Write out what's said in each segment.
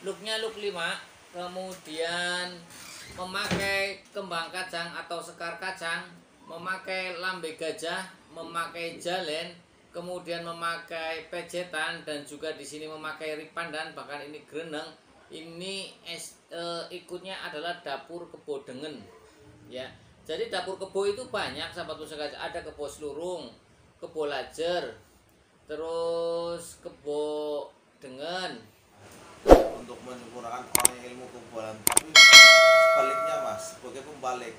Looknya look 5, kemudian memakai kembang kacang atau sekar kacang, memakai lambe gajah, memakai jalen, kemudian memakai pejetan, dan juga di sini memakai ripan dan bahkan ini greneng. Ini ikutnya adalah dapur kebo dengen, ya. Jadi dapur kebo itu banyak, sahabat pusaka. Ada kebo selurung, kebo lajer, terus kebo dengen untuk menyempurnakan orang yang ilmu kebolan, tapi sebaliknya mas, sebagai pembalik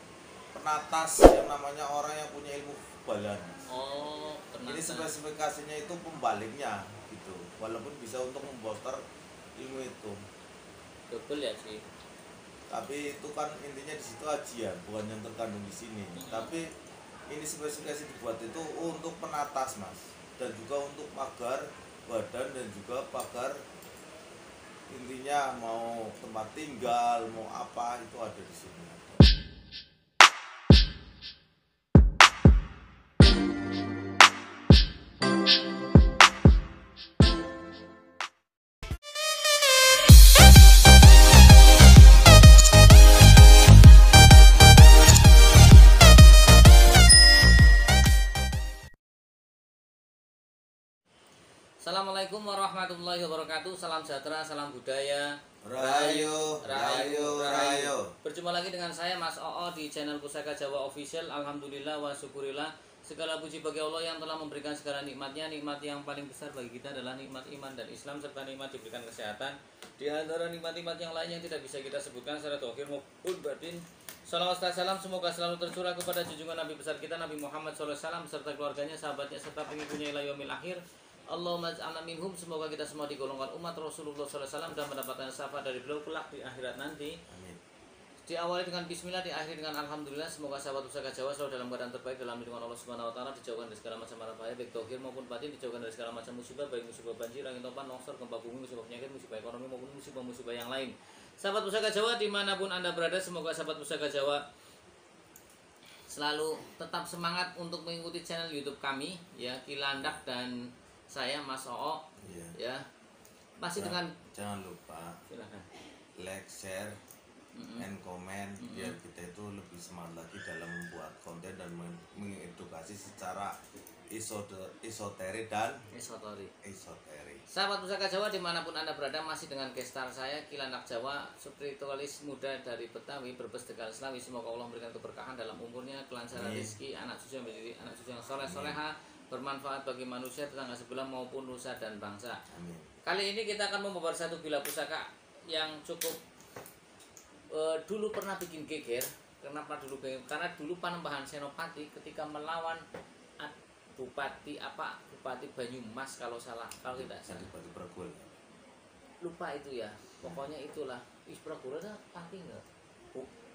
penatas yang namanya orang yang punya ilmu kebolan. Oh, Ini spesifikasinya itu pembaliknya gitu, walaupun bisa untuk membooster ilmu itu. double ya sih. Tapi itu kan intinya di situ ajian, bukan yang terkandung di sini. Tapi ini spesifikasi dibuat itu untuk penatas mas, dan juga untuk pagar badan dan juga pagar, intinya mau tempat tinggal mau apa itu ada di sini. Assalamualaikum warahmatullahi wabarakatuh. Salam sejahtera, salam budaya. Rayo, rayo, rayo. Berjumpa lagi dengan saya Mas Oo di channel Pusaka Jawa Official. Alhamdulillah wa syukurillah. Segala puji bagi Allah yang telah memberikan segala nikmatnya. Nikmat yang paling besar bagi kita adalah nikmat iman dan Islam, serta nikmat diberikan kesehatan. Di antara nikmat-nikmat yang lain yang tidak bisa kita sebutkan secara zahir maupun batin. Salawat dan salam semoga selalu tercurah kepada junjungan Nabi besar kita Nabi Muhammad SAW serta keluarganya, sahabatnya, serta pengikutnya ila yaumil akhir. Allahumma ja'alna minhum, semoga kita semua digolongkan umat Rasulullah SAW dan mendapatkan syafaat dari beliau kelak di akhirat nanti. Amin. Diawali dengan bismillah, diakhiri dengan alhamdulillah. Semoga sahabat Pusaka Jawa selalu dalam keadaan terbaik dalam lindungan Allah Subhanahu wa taala, dijauhkan dari segala macam mara bahaya baik zahir maupun batin, dijauhkan dari segala macam musibah baik musibah banjir, angin topan, longsor, gempa bumi, musibah penyakit, musibah ekonomi maupun musibah-musibah yang lain. Sahabat Pusaka Jawa dimanapun Anda berada, semoga sahabat Pusaka Jawa selalu tetap semangat untuk mengikuti channel YouTube kami, ya, Kilandak dan saya Mas Oo, Iya. ya, masih dengan Jangan lupa silakan. like, share, and comment biar kita itu lebih semangat lagi dalam membuat konten dan mengedukasi secara esoterik dan Esoterik. esoterik. Sahabat Pusaka Jawa dimanapun Anda berada, masih dengan gestar saya Kilandak Jawa, spiritualis muda dari Betawi, berbes Tegal Selawi. Semoga Allah memberikan keberkahan dalam umurnya, kelancaran rezeki, anak cucu yang menjadi anak cucu yang soleh-soleha, bermanfaat bagi manusia, tetangga sebelah maupun nusa dan bangsa. Amin. Kali ini kita akan membahas satu bila pusaka yang cukup dulu pernah bikin geger. Kenapa dulu geger? Karena dulu Panembahan Senopati ketika melawan Bupati Banyumas kalau tidak salah. Bupati Pergul. Lupa itu ya. Pokoknya itulah. Ispragura ada pati enggak?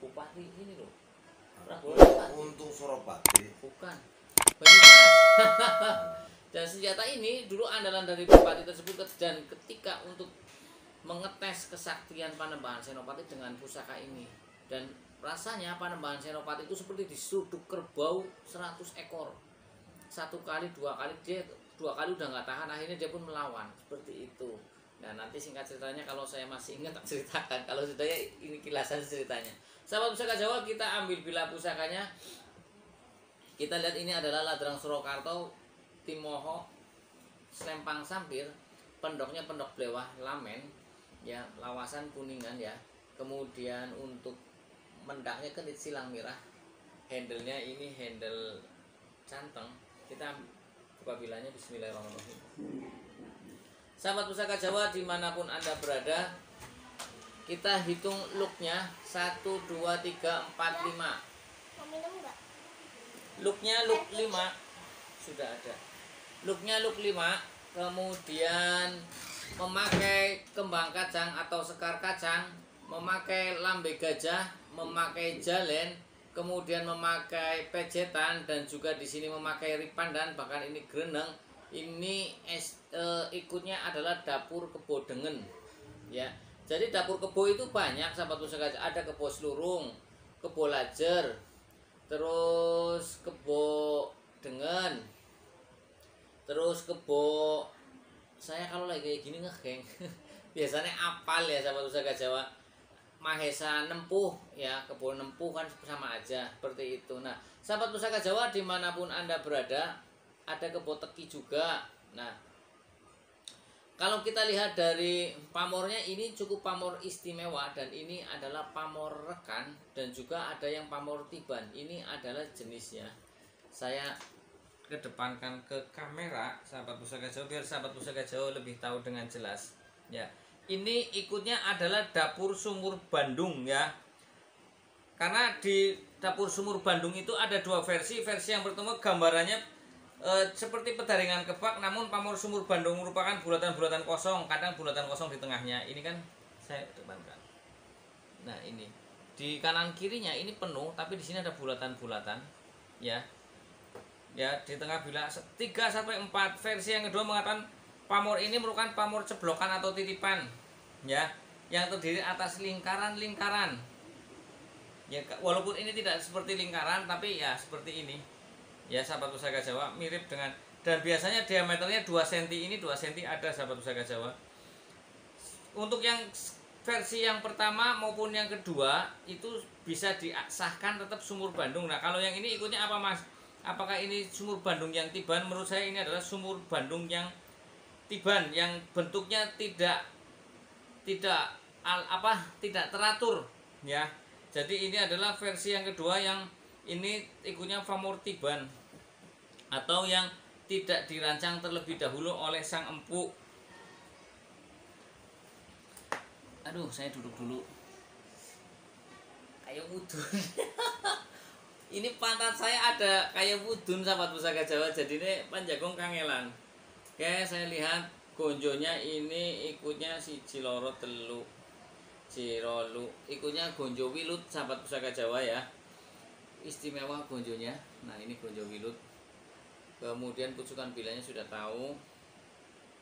Bupati ini loh. Pragura Untuk Suropati. bukan. Banyumas. Dan senjata ini dulu andalan dari bupati tersebut, dan ketika untuk mengetes kesaktian Panembahan Senopati dengan pusaka ini, dan rasanya Panembahan Senopati itu seperti diseruduk kerbau 100 ekor. Satu kali, dua kali udah nggak tahan, akhirnya dia pun melawan seperti itu. Nah, nanti singkat ceritanya kalau saya masih ingat tak ceritakan. Kalau sudahnya ini kilasan ceritanya. Sahabat Pusaka Jawa, kita ambil bila pusakanya. Kita lihat ini adalah Ladrang Surakarta, Timoho, Slempang Sampir, pendoknya pendok Blewah Lamen, ya, Lawasan Kuningan, ya. Kemudian untuk mendaknya Kenit Silang Mirah. Handle-nya ini handle canteng. Kita buka bilanya, bismillahirrahmanirrahim. Sahabat Pusaka Jawa dimanapun Anda berada, kita hitung looknya 1, 2, 3, 4, 5. Looknya look 5 sudah ada. Looknya look 5, kemudian memakai kembang kacang atau sekar kacang, memakai lambe gajah, memakai jalen, kemudian memakai pejetan, dan juga di sini memakai ripan dan bahkan ini greneng. Ini ikutnya adalah dapur kebo dengen, ya. Jadi dapur kebo itu banyak, sahabat pusaka. Ada kebo selurung, kebo lajer, terus kebo dengen, terus kebo, saya kalau lagi kayak gini ngegeng biasanya apal ya sahabat pusaka Jawa. Mahesa nempuh ya, kebun nempuh kan sama aja seperti itu. Nah sahabat pusaka Jawa dimanapun Anda berada, ada kebun teki juga. Nah kalau kita lihat dari pamornya, ini cukup pamor istimewa, dan ini adalah pamor rekan, dan juga ada yang pamor tiban. Ini adalah jenisnya. Saya kedepankan ke kamera sahabat pusaka Jawa biar sahabat pusaka Jawa lebih tahu dengan jelas ya. Ini ikutnya adalah dapur sumur Bandung ya, karena di dapur sumur Bandung itu ada dua versi. Versi yang pertama gambarannya seperti pedaringan kebak, namun pamor sumur Bandung merupakan bulatan-bulatan kosong, kadang bulatan kosong di tengahnya. Ini kan saya depankan. Nah ini di kanan kirinya ini penuh, tapi di sini ada bulatan-bulatan ya. Ya di tengah bila 3-4. Versi yang kedua mengatakan pamor ini merupakan pamor ceblokan atau titipan ya, yang terdiri atas lingkaran-lingkaran ya, walaupun ini tidak seperti lingkaran tapi ya seperti ini ya sahabat pusaka Jawa, mirip dengan, dan biasanya diameternya 2 cm, ini 2 cm ada sahabat pusaka Jawa. Untuk yang versi yang pertama maupun yang kedua itu bisa disahkan tetap sumur Bandung. Nah kalau yang ini ikutnya apa mas? Apakah ini sumur Bandung yang tiban? Menurut saya ini adalah sumur Bandung yang tiban, yang bentuknya tidak teratur ya. Jadi ini adalah versi yang kedua, yang ini ikutnya pamor tiban atau yang tidak dirancang terlebih dahulu oleh sang empu. Aduh, saya duduk dulu kayak wudun. Ini pantat saya ada kayak wudun sahabat pusaka Jawa, jadi ini panjagong kangelan. Oke, saya lihat gonjonya ini ikutnya si Ciloro telu Cirolu, ikutnya gonjo wilut sahabat pusaka Jawa ya. Istimewa gonjonya. Nah ini gonjo wilut. Kemudian pucukan bilanya sudah tahu,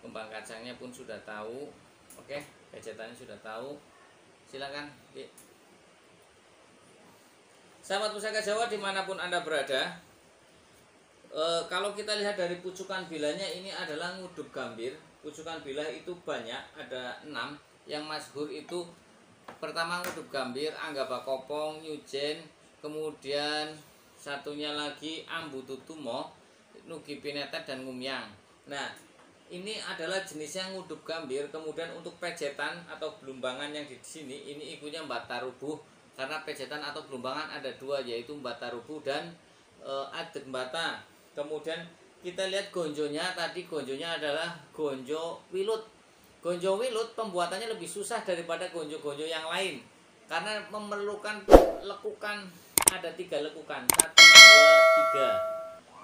kembang kacangnya pun sudah tahu. Oke, pejetannya sudah tahu. Silakan sahabat pusaka Jawa dimanapun Anda berada. Kalau kita lihat dari pucukan bilanya, ini adalah ngudup gambir. Pucukan bila itu banyak, ada 6. Yang masyhur itu pertama ngudup gambir, Anggaba Kopong, Yujen, kemudian satunya lagi Ambu Tutumo, Nugi Pinetet, dan Ngumyang. Nah ini adalah jenisnya ngudup gambir. Kemudian untuk pejetan atau belumbangan yang di sini, ini ikutnya Mbatarubuh, karena pejetan atau belumbangan ada 2, yaitu Mbatarubuh dan Adeg Mbata. Kemudian kita lihat gonjonya, tadi gonjonya adalah gonjo wilut. Gonjo wilut pembuatannya lebih susah daripada gonjo-gonjo yang lain, karena memerlukan lekukan, ada 3 lekukan, 1, 2, 3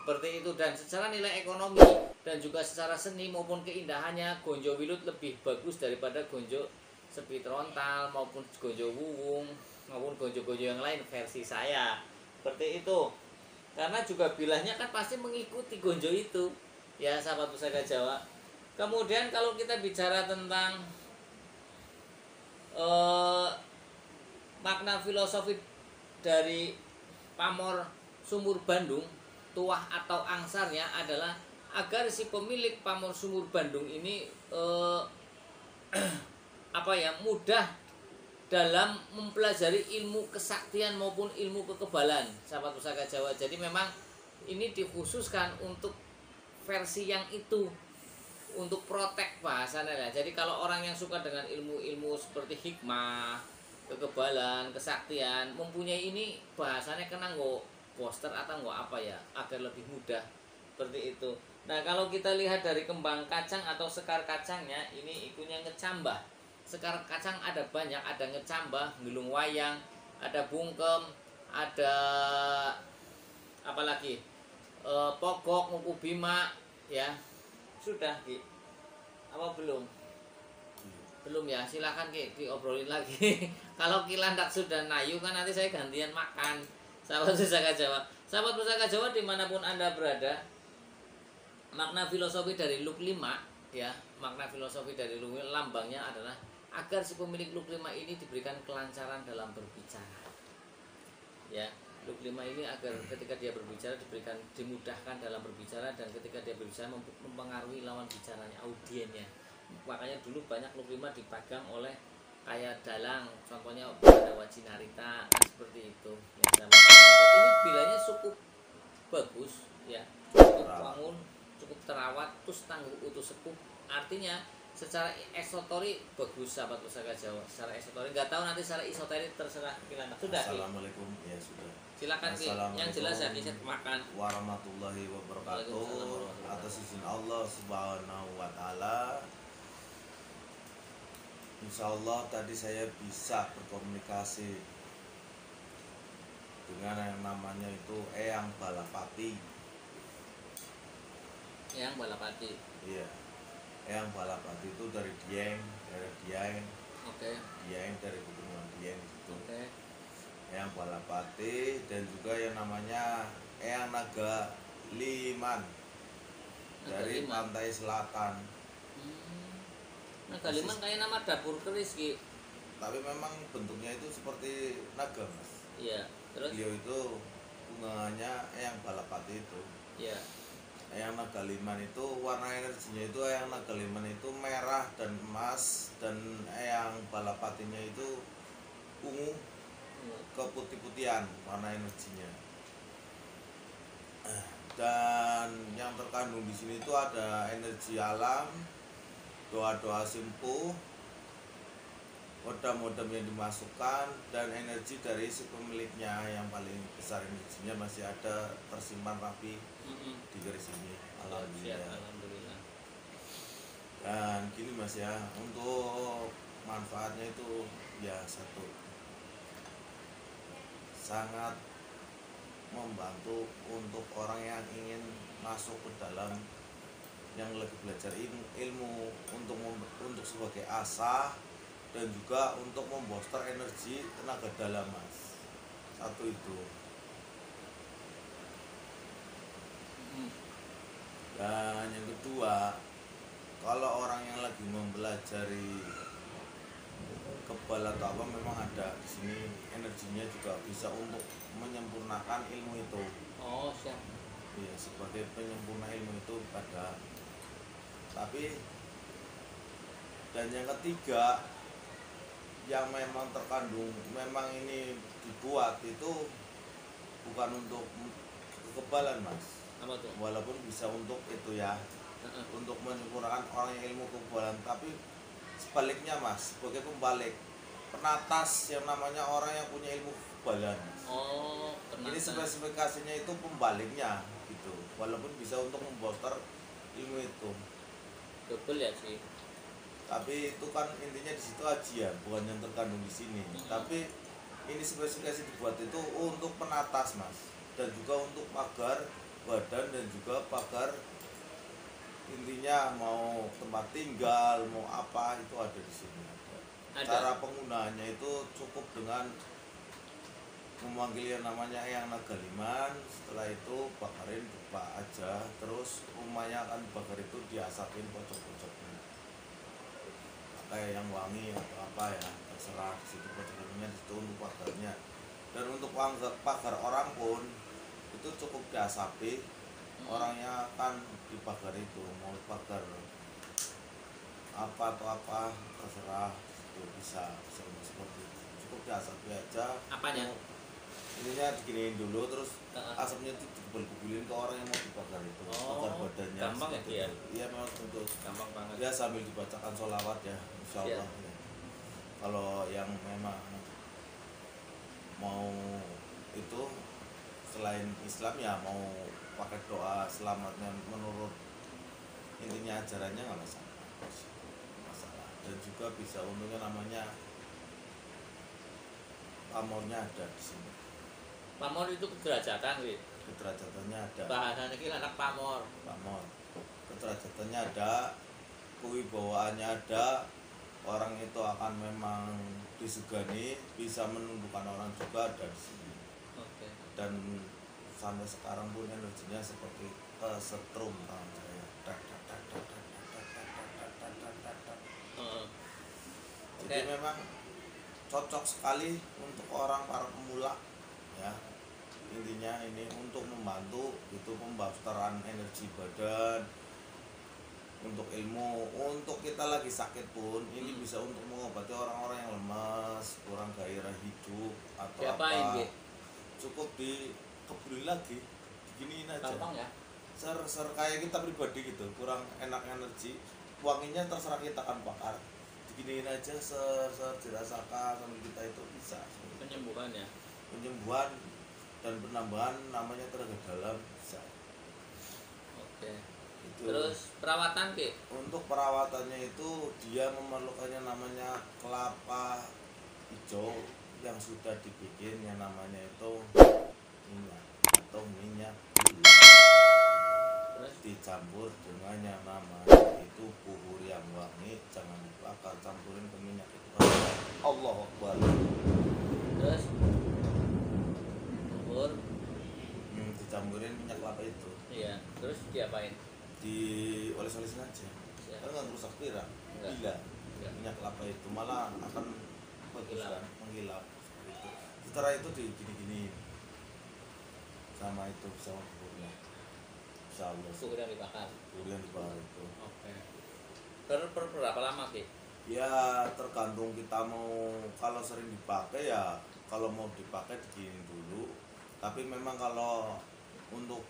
seperti itu. Dan secara nilai ekonomi dan juga secara seni maupun keindahannya, gonjo wilut lebih bagus daripada gonjo sepit rontal maupun gonjo wuwung maupun gonjo-gonjo yang lain versi saya seperti itu. Karena juga bilahnya kan pasti mengikuti gonjo itu ya sahabat pusaka Jawa. Kemudian kalau kita bicara tentang makna filosofi dari pamor sumur Bandung, tuah atau angsarnya adalah agar si pemilik pamor sumur Bandung ini mudah dalam mempelajari ilmu kesaktian maupun ilmu kekebalan sahabat pusaka Jawa. Jadi memang ini dikhususkan untuk versi yang itu, untuk protek bahasanya lah. Jadi kalau orang yang suka dengan ilmu-ilmu seperti hikmah, kekebalan, kesaktian, mempunyai ini bahasanya kena nggo poster atau nggo apa ya, agar lebih mudah seperti itu. Nah kalau kita lihat dari kembang kacang atau sekar kacangnya, ini ikutnya ngecambah. Sekar kacang ada banyak, ada ngecambah, ngilung wayang, ada bungkem, ada apalagi pokok, nguku bima ya. Sudah Ki? Apa belum? Belum ya, silakan Ki diobrolin lagi. Kalau Ki Landak sudah nayu kan nanti saya gantian makan. Sahabat pusaka Jawa, sahabat pusaka Jawa dimanapun Anda berada, makna filosofi dari Luk 5 ya, makna filosofi dari Luk 5 lambangnya adalah agar si pemilik Luk 5 ini diberikan kelancaran dalam berbicara. Ya, Luk 5 ini agar ketika dia berbicara dimudahkan dalam berbicara, dan ketika dia berbicara mempengaruhi lawan bicaranya, audiennya, makanya dulu banyak lukrima dipegang oleh kayak dalang, contohnya ada Wajinarita kan seperti itu yang saya maksud. Ini bilanya cukup bagus ya, cukup bangun, cukup terawat, terus tangguh utuh sepuh, artinya secara esotori bagus sahabat pusaka Jawa. Secara esotori nggak tahu, nanti secara esoterik terserah kita. Sudah Ki, Assalamualaikum, ya sudah. silakan Ki, yang jelas ya Ki, makan. Warahmatullahi wabarakatuh. Waalaikumsalam warahmatullahi Atas izin Allah Subhanahu wa taala, insya Allah tadi saya bisa berkomunikasi dengan yang namanya itu Eyang Balapati. Yang Balapati. Iya, Eyang Balapati itu dari Dieng, Oke. Dieng dari Pegunungan Dieng gitu. Oke. Eyang Balapati dan juga yang namanya Eyang Naga Liman dari Liman. pantai selatan. Naga Liman kayak nama dapur keris Ki. Tapi memang bentuknya itu seperti naga, Mas. Iya, terus Beliau itu bunganya Eyang Balapati itu. iya. Eyang Naga Liman itu warna energinya itu Eyang Naga Liman itu merah dan emas, dan Eyang Balapatinya itu ungu keputih-putihan warna energinya. Dan yang terkandung di sini itu ada energi alam, doa-doa simpuh, modam-modam yang dimasukkan, dan energi dari si pemiliknya yang paling besar energinya masih ada tersimpan rapi di garis ini. Alhamdulillah. Alhamdulillah. Dan gini Mas ya, untuk manfaatnya itu ya satu, sangat membantu untuk orang yang ingin masuk ke dalam, yang lagi belajar ilmu untuk sebagai asah, dan juga untuk membooster energi tenaga dalam Mas. Satu itu. Dan yang kedua, kalau orang yang lagi mempelajari kebal atau apa, memang ada di sini energinya juga bisa untuk menyempurnakan ilmu itu. Oh, siap. Iya, sebagai penyempurna ilmu itu pada. Tapi dan yang ketiga, yang memang terkandung, memang ini dibuat itu bukan untuk kekebalan Mas. Apa tuh? Walaupun bisa untuk itu ya, untuk menyempurnakan orang yang ilmu kekebalan, tapi sebaliknya Mas, sebagai pembalik, penatas yang namanya orang yang punya ilmu kekebalan. Oh, Ini spesifikasinya itu pembaliknya gitu, walaupun bisa untuk membooster ilmu itu. double ya sih. Tapi itu kan intinya di situ ajian, bukan yang terkandung di sini. Tapi ini spesifikasi dibuat itu untuk penatas Mas, dan juga untuk pagar badan, dan juga pagar intinya mau tempat tinggal, mau apa, itu ada di sini. Cara penggunaannya itu cukup dengan memanggil yang namanya Eyang Naga Liman. Setelah itu bakarin gepak aja, terus rumahnya akan bakar itu diasapin pojok-pojoknya, kayak yang wangi atau apa ya, terserah. Di situ pojok-pojoknya, di situ untuk pagarnya. Dan untuk pagar orang pun itu cukup diasapi, orangnya akan dipagar itu, mau pagar apa atau apa terserah, itu bisa seperti itu. Cukup diasapi aja. Apanya? Ininya diginiin dulu, terus asapnya itu dibel-belin ke orang yang mau dibakar itu. Bakar badannya. Gampang ya dia? Iya, memang untuk Gampang banget. ya, sambil dibacakan sholawat ya, insya Allah. Ya. Kalau yang memang mau itu selain Islam ya, mau pakai doa selamatnya menurut intinya ajarannya, nggak masalah. Dan juga bisa untungnya namanya pamornya ada di sini. Pamor itu kederajatan, Wi. Kederajatannya ada. Bahasanya kita anak pamor. Pamor. Kederajatannya ada, kewibawaannya ada, orang itu akan memang disegani, bisa menundukkan orang juga ada di sini. Oke. Dan sampai sekarang pun energinya seperti setrum tangan saya. Jadi memang cocok sekali untuk orang para pemula ya. Intinya ini untuk membantu itu pemboosteran energi badan, untuk ilmu, untuk kita lagi sakit pun ini bisa untuk mengobati orang-orang yang lemas, kurang gairah hidup atau Diapain, apa. Ki? Cukup dikebulin lagi, diginiin aja. Gampang ya? Ser kayak kita pribadi gitu, kurang enak energi, wanginya terserah kita kan bakar. Diginiin aja, ser dirasakan sambil kita itu bisa. Penyembuhan ya. Penyembuhan dan penambahan namanya tenaga dalam bisa. Oke. Itu. Terus perawatan, Ki? Untuk perawatannya itu dia memerlukannya namanya kelapa hijau yang sudah dibikin yang namanya itu minyak atau minyak gula, Terus dicampur dengan yang namanya itu puhur yang wangi, jangan dibakar, campurin ke minyak itu. Allah Akbar. terus bubur. Dicampurin minyak kelapa itu, Iya, terus diapain? dioles-olesin aja. Ya. Kan nggak merusak tiram. Enggak. Gila. Enggak. Minyak kelapa itu malah akan bagus Menghilap. kan, menghilap seperti itu. Setelah itu digini-gini sama itu sama buburnya. Insya Allah. Bubur yang dibakar. Bubur yang dibakar itu. Oke. Per berapa lama, Ki? Ya tergantung kita mau, kalau sering dipakai ya kalau mau dipakai digini dulu. Tapi memang kalau untuk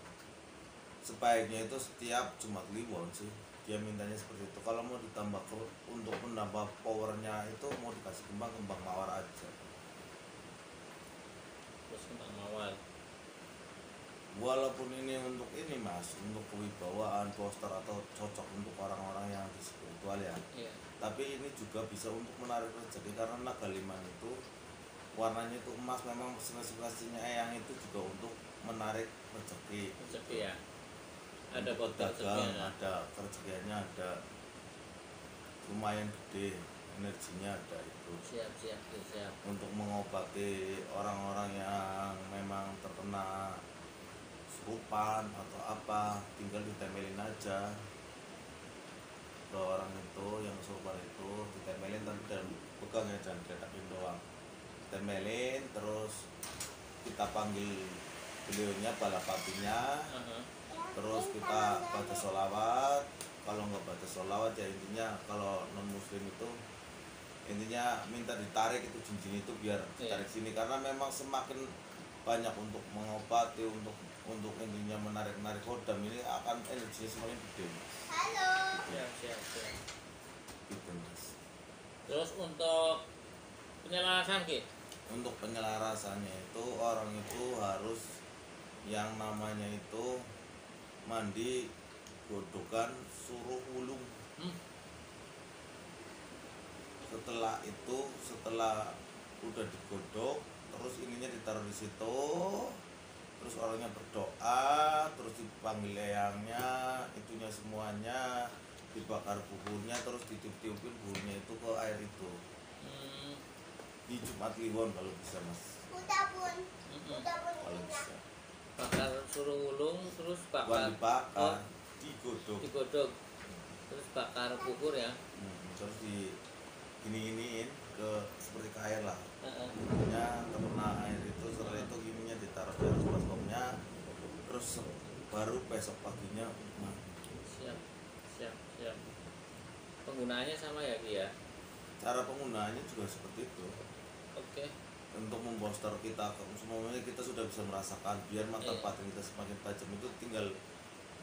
sebaiknya itu setiap Jumat Kliwon sih dia mintanya seperti itu. Kalau mau ditambah untuk menambah powernya itu mau dikasih kembang mawar aja. Terus kembang mawar. Walaupun ini untuk ini mas, untuk kewibawaan, poster atau cocok untuk orang-orang yang di spiritual ya. Iya. Tapi ini juga bisa untuk menarik rezeki karena naga liman itu warnanya itu emas, memang spesifikasinya yang itu juga untuk menarik rezeki. Rezeki ya. Ada Untuk kota dagang, rezekinya. ada kerezekiannya, ada lumayan gede, energinya ada itu. Siap, siap, Ki, siap. Untuk mengobati orang-orang yang memang terkena serupan atau apa, tinggal ditempelin aja ke orang itu yang kesurupan itu, ditempelin tapi dalam pegang ya, jangan diletakin doang. Tempelin terus kita panggil beliaunya, balapatinya, terus kita baca sholawat. Kalau nggak baca sholawat ya intinya kalau non muslim itu intinya minta ditarik itu cincin itu biar ditarik sini, karena memang semakin banyak untuk mengobati, untuk intinya menarik kodam ini akan energinya semakin gede. Halo. Siap, siap, siap. Gitu mas. Terus untuk penyelarasan, Ki? Untuk penyelarasannya itu orang itu harus yang namanya itu mandi godokan suruh ulung. Setelah itu, setelah udah digodok, terus ininya ditaruh di situ, terus orangnya berdoa, terus dipanggil eyangnya, itunya semuanya, dibakar buburnya, terus ditiup-tiupin buburnya itu ke air itu. Di Jumat Kliwon kalau bisa mas. Udah pun. Udah pun. Kalau bisa. Bakar suruh ulung, terus Bukan bakar. dibakar, digodok. Digodok. Terus bakar bubur ya. Terus di gini-giniin ke seperti ke air lah. Heeh. Terkena air itu, setelah itu gininya ditaruh di atas baskongnya, terus baru besok paginya Siap, siap, siap. Penggunaannya sama ya, Ki ya? cara penggunaannya juga seperti itu. Oke. Untuk memposter kita, semuanya kita sudah bisa merasakan, biar mata Iya. batin kita semakin tajam itu tinggal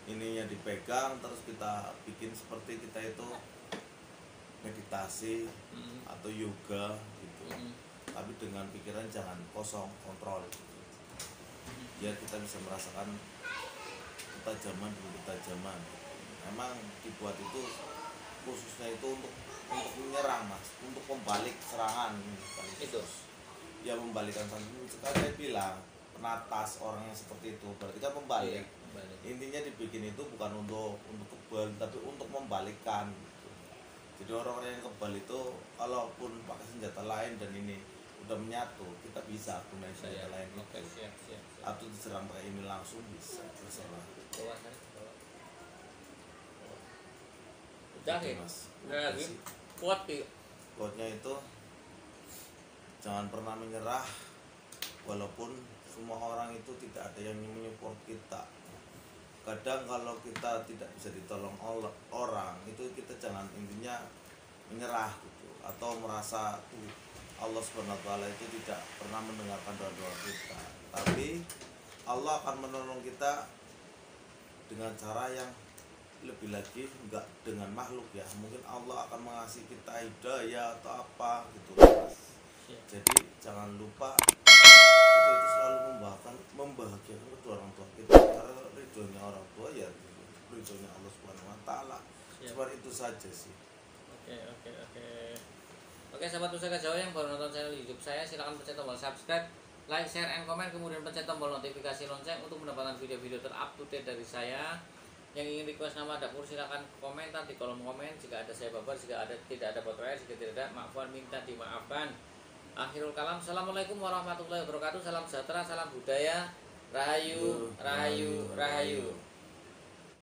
ininya dipegang, terus kita bikin seperti kita itu meditasi atau yoga gitu. Tapi dengan pikiran jangan kosong, kontrol gitu. Biar kita bisa merasakan ketajaman demi ketajaman. Memang dibuat itu khususnya itu untuk menyerang mas, untuk membalik serangan Itu. ya, membalikan serangan. Sekarang saya bilang penatas orang yang seperti itu berarti kan membalik. Iya, balik. Intinya dibikin itu bukan untuk kebal, tapi untuk membalikkan gitu. Jadi orang-orang yang kebal itu kalaupun pakai senjata lain dan ini udah menyatu, kita bisa gunain senjata lain Oke, itu. siap, siap, siap. Atau diserang pakai ini langsung bisa, terserah. Bawa sana, bawa. Udah, Gitu, Ki? mas. Udah lagi? Sih. Kuat, Ki? Quote-nya itu jangan pernah menyerah walaupun semua orang itu tidak ada yang menyupport kita. kadang kalau kita tidak bisa ditolong orang itu kita jangan intinya menyerah gitu atau merasa Allah Subhanahu wa taala itu tidak pernah mendengarkan doa-doa kita, tapi Allah akan menolong kita dengan cara yang lebih lagi, enggak dengan makhluk ya, mungkin Allah akan mengasihi kita hidayah atau apa gitu Mas. Jadi jangan lupa kita itu selalu membahagiakan kedua orang tua kita, karena ridhonya orang tua ya ridhonya Allah Subhanahu wa taala. Cuma itu saja sih. Oke, sahabat Pusaka Jawa yang baru nonton channel YouTube saya, silakan pencet tombol subscribe, like, share, and comment, kemudian pencet tombol notifikasi lonceng untuk mendapatkan video-video terupdate dari saya. Yang ingin request nama dapur silakan komentar di kolom komen. Jika ada saya babar, jika ada tidak ada potret, jika tidak ada maafkan minta dimaafkan. Akhirul kalam, assalamualaikum warahmatullahi wabarakatuh. Salam sejahtera, salam budaya, rahayu, rahayu, rahayu.